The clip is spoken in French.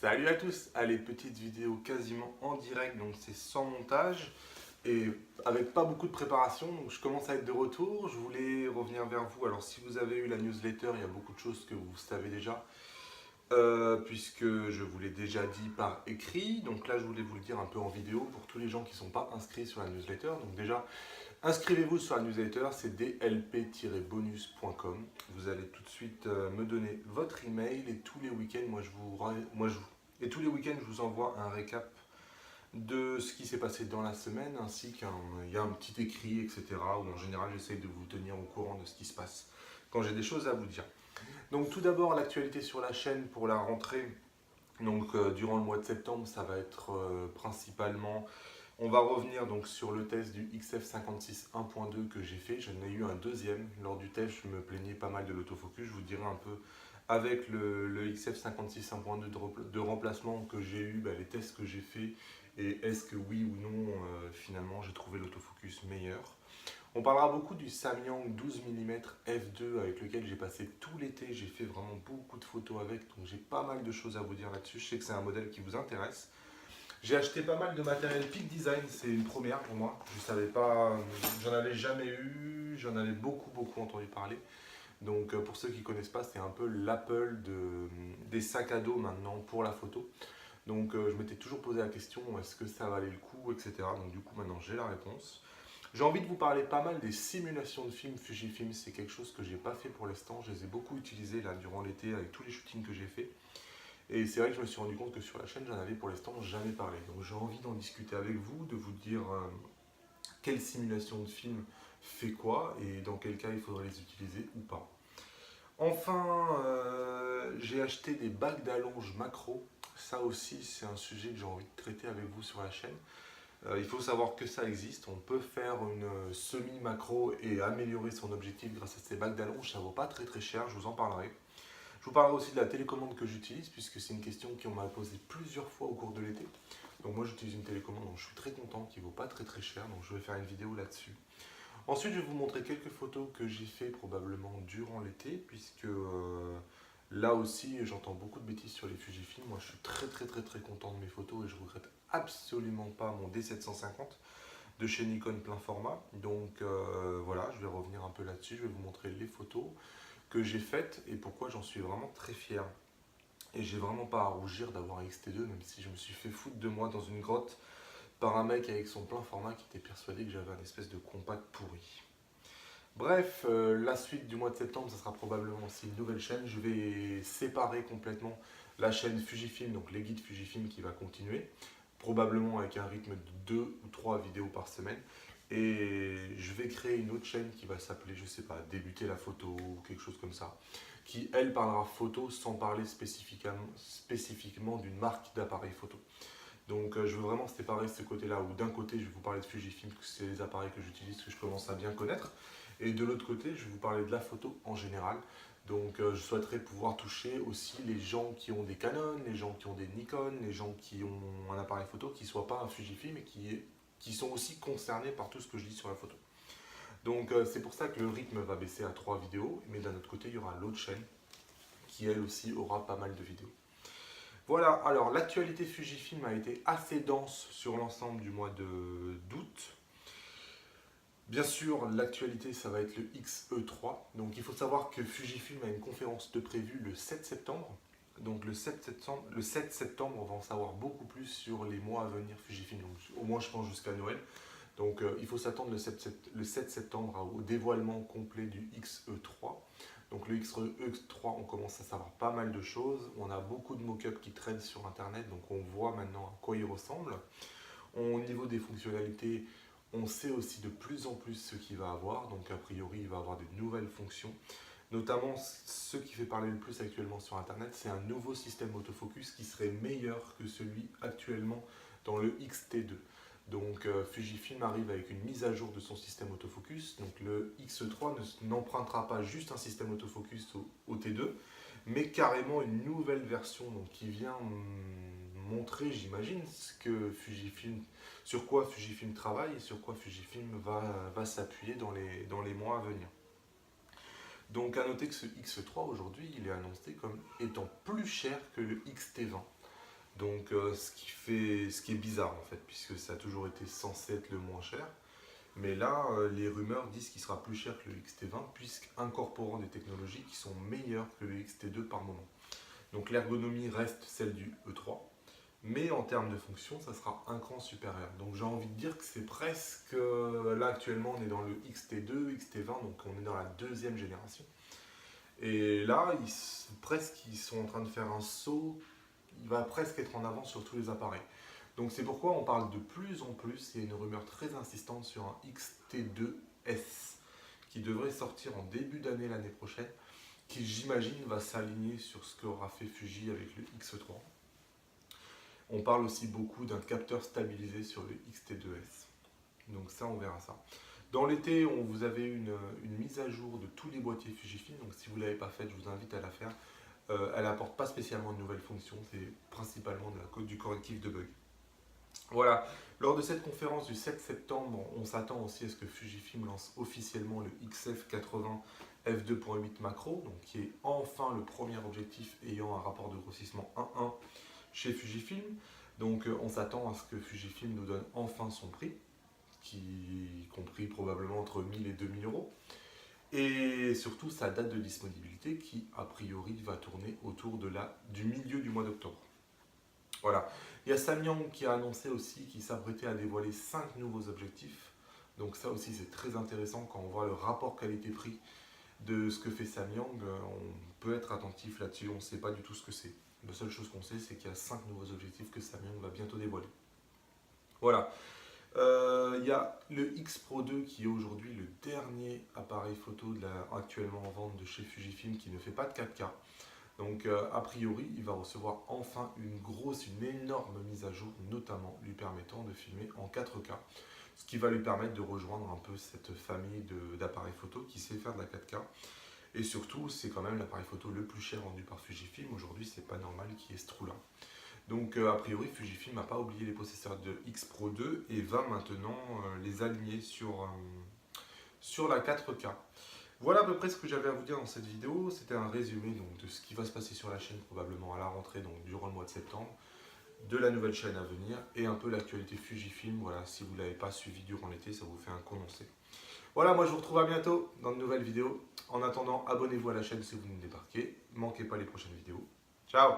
Salut à tous! Allez, petite vidéo quasiment en direct, donc c'est sans montage et avec pas beaucoup de préparation, donc je commence à être de retour. Je voulais revenir vers vous. Alors si vous avez eu la newsletter, il y a beaucoup de choses que vous savez déjà, puisque je vous l'ai déjà dit par écrit. Donc là, je voulais vous le dire un peu en vidéo pour tous les gens qui ne sont pas inscrits sur la newsletter. Donc déjà, inscrivez-vous sur la newsletter, c'est dlp-bonus.com. Vous allez tout de suite me donner votre email et tous les week-ends, et tous les week-ends, je vous envoie un récap de ce qui s'est passé dans la semaine, ainsi il y a un petit écrit, etc. Où en général, j'essaye de vous tenir au courant de ce qui se passe quand j'ai des choses à vous dire. Donc tout d'abord, l'actualité sur la chaîne pour la rentrée. Donc durant le mois de septembre, ça va être principalement. On va revenir donc sur le test du XF56 1.2 que j'ai fait. J'en ai eu un deuxième. Lors du test, je me plaignais pas mal de l'autofocus. Je vous dirai un peu avec le XF56 1.2 de remplacement que j'ai eu, les tests que j'ai fait et est-ce que oui ou non finalement j'ai trouvé l'autofocus meilleur. On parlera beaucoup du Samyang 12 mm f2 avec lequel j'ai passé tout l'été. J'ai fait vraiment beaucoup de photos avec, donc j'ai pas mal de choses à vous dire là-dessus. Je sais que c'est un modèle qui vous intéresse. J'ai acheté pas mal de matériel Peak Design, c'est une première pour moi. Je savais pas, j'en avais jamais eu, j'en avais beaucoup entendu parler. Donc pour ceux qui ne connaissent pas, c'est un peu l'Apple des sacs à dos maintenant pour la photo. Donc je m'étais toujours posé la question, est-ce que ça valait le coup, etc. Donc du coup maintenant j'ai la réponse. J'ai envie de vous parler pas mal des simulations de films Fujifilm. C'est quelque chose que j'ai pas fait pour l'instant. Je les ai beaucoup utilisés là durant l'été avec tous les shootings que j'ai fait. Et c'est vrai que je me suis rendu compte que sur la chaîne, j'en avais pour l'instant jamais parlé. Donc j'ai envie d'en discuter avec vous, de vous dire quelle simulation de film fait quoi et dans quel cas il faudrait les utiliser ou pas. Enfin, j'ai acheté des bagues d'allonge macro. Ça aussi, c'est un sujet que j'ai envie de traiter avec vous sur la chaîne. Il faut savoir que ça existe. On peut faire une semi-macro et améliorer son objectif grâce à ces bagues d'allonge. Ça ne vaut pas très cher, je vous en parlerai. Je vous parlerai aussi de la télécommande que j'utilise, puisque c'est une question qu'on m'a posée plusieurs fois au cours de l'été. Donc moi j'utilise une télécommande dont je suis très content, qui ne vaut pas très cher, donc je vais faire une vidéo là-dessus. Ensuite je vais vous montrer quelques photos que j'ai fait probablement durant l'été, puisque là aussi j'entends beaucoup de bêtises sur les Fujifilm. Moi je suis très content de mes photos et je regrette absolument pas mon D750 de chez Nikon plein format. Donc voilà, je vais revenir un peu là-dessus, je vais vous montrer les photos que j'ai faites et pourquoi j'en suis vraiment très fier. Et j'ai vraiment pas à rougir d'avoir un XT2, même si je me suis fait foutre de moi dans une grotte par un mec avec son plein format qui était persuadé que j'avais un espèce de compact pourri. Bref, la suite du mois de septembre, ça sera probablement aussi une nouvelle chaîne. Je vais séparer complètement la chaîne Fujifilm, donc les guides Fujifilm qui va continuer, probablement avec un rythme de 2 ou 3 vidéos par semaine. Et je vais créer une autre chaîne qui va s'appeler, je sais pas, Débuter la photo ou quelque chose comme ça, qui elle parlera photo sans parler spécifiquement d'une marque d'appareil photo. Donc je veux vraiment séparer ce côté-là, où d'un côté je vais vous parler de Fujifilm, que c'est les appareils que j'utilise, que je commence à bien connaître, et de l'autre côté je vais vous parler de la photo en général. Donc je souhaiterais pouvoir toucher aussi les gens qui ont des Canon, les gens qui ont des Nikon, les gens qui ont un appareil photo qui ne soit pas un Fujifilm et qui sont aussi concernés par tout ce que je dis sur la photo. Donc c'est pour ça que le rythme va baisser à 3 vidéos, mais d'un autre côté il y aura l'autre chaîne qui elle aussi aura pas mal de vidéos. Voilà, alors l'actualité Fujifilm a été assez dense sur l'ensemble du mois d'août. Bien sûr, l'actualité, ça va être le XE3. Donc il faut savoir que Fujifilm a une conférence de prévue le 7 septembre. Donc le 7 septembre, on va en savoir beaucoup plus sur les mois à venir Fujifilm. Donc, au moins, je pense jusqu'à Noël. Donc il faut s'attendre le 7 septembre au dévoilement complet du XE3. Donc le XE3, on commence à savoir pas mal de choses. On a beaucoup de mock-ups qui traînent sur Internet, donc on voit maintenant à quoi il ressemble. Au niveau des fonctionnalités, on sait aussi de plus en plus ce qu'il va avoir. Donc a priori, il va avoir de nouvelles fonctions. Notamment, ce qui fait parler le plus actuellement sur Internet, c'est un nouveau système autofocus qui serait meilleur que celui actuellement dans le XT2. Donc Fujifilm arrive avec une mise à jour de son système autofocus. Donc le X3 n'empruntera pas juste un système autofocus au T2, mais carrément une nouvelle version donc, qui vient montrer, j'imagine, sur quoi Fujifilm travaille et sur quoi Fujifilm va s'appuyer dans les mois à venir. Donc à noter que ce X3 aujourd'hui, il est annoncé comme étant plus cher que le XT20. Donc ce qui est bizarre en fait, puisque ça a toujours été censé être le moins cher. Mais là, les rumeurs disent qu'il sera plus cher que le XT20, puisqu'incorporant des technologies qui sont meilleures que le XT2 par moment. Donc l'ergonomie reste celle du E3, mais en termes de fonction, ça sera un cran supérieur. Donc j'ai envie de dire que c'est presque, là actuellement on est dans le XT2, XT20, donc on est dans la deuxième génération. Et là, ils sont en train de faire un saut, il va presque être en avance sur tous les appareils. Donc c'est pourquoi on parle de plus en plus, il y a une rumeur très insistante sur un XT2S qui devrait sortir en début d'année l'année prochaine, qui j'imagine va s'aligner sur ce qu'aura fait Fuji avec le X3. On parle aussi beaucoup d'un capteur stabilisé sur le XT2S. Donc ça, on verra ça. Dans l'été, vous avez une mise à jour de tous les boîtiers Fujifilm. Donc si vous ne l'avez pas faite, je vous invite à la faire. Elle n'apporte pas spécialement de nouvelles fonctions, c'est principalement du correctif de bugs. Voilà, lors de cette conférence du 7 septembre, on s'attend aussi à ce que Fujifilm lance officiellement le XF80 f2.8 macro, donc qui est enfin le premier objectif ayant un rapport de grossissement 1:1 chez Fujifilm. Donc on s'attend à ce que Fujifilm nous donne enfin son prix, qui compris probablement entre 1000 et 2000 euros. Et surtout sa date de disponibilité qui a priori va tourner autour du milieu du mois d'octobre. Voilà. Il y a Samyang qui a annoncé aussi qu'il s'apprêtait à dévoiler 5 nouveaux objectifs. Donc ça aussi c'est très intéressant quand on voit le rapport qualité-prix de ce que fait Samyang. On peut être attentif là-dessus, on ne sait pas du tout ce que c'est. La seule chose qu'on sait c'est qu'il y a 5 nouveaux objectifs que Samyang va bientôt dévoiler. Voilà. Il y a le X Pro 2 qui est aujourd'hui le dernier appareil photo actuellement en vente de chez Fujifilm qui ne fait pas de 4K. Donc a priori, il va recevoir enfin une énorme mise à jour, notamment lui permettant de filmer en 4K. Ce qui va lui permettre de rejoindre un peu cette famille d'appareils photo qui sait faire de la 4K. Et surtout, c'est quand même l'appareil photo le plus cher vendu par Fujifilm. Aujourd'hui, c'est pas normal qu'il y ait ce trou-là. Donc a priori, Fujifilm n'a pas oublié les possesseurs de X Pro 2 et va maintenant les aligner sur la 4K. Voilà à peu près ce que j'avais à vous dire dans cette vidéo. C'était un résumé donc, de ce qui va se passer sur la chaîne probablement à la rentrée, donc durant le mois de septembre, de la nouvelle chaîne à venir et un peu l'actualité Fujifilm. Voilà, si vous ne l'avez pas suivi durant l'été, ça vous fait un condensé. Voilà, moi je vous retrouve à bientôt dans de nouvelles vidéos. En attendant, abonnez-vous à la chaîne si vous nous débarquez. Ne manquez pas les prochaines vidéos. Ciao!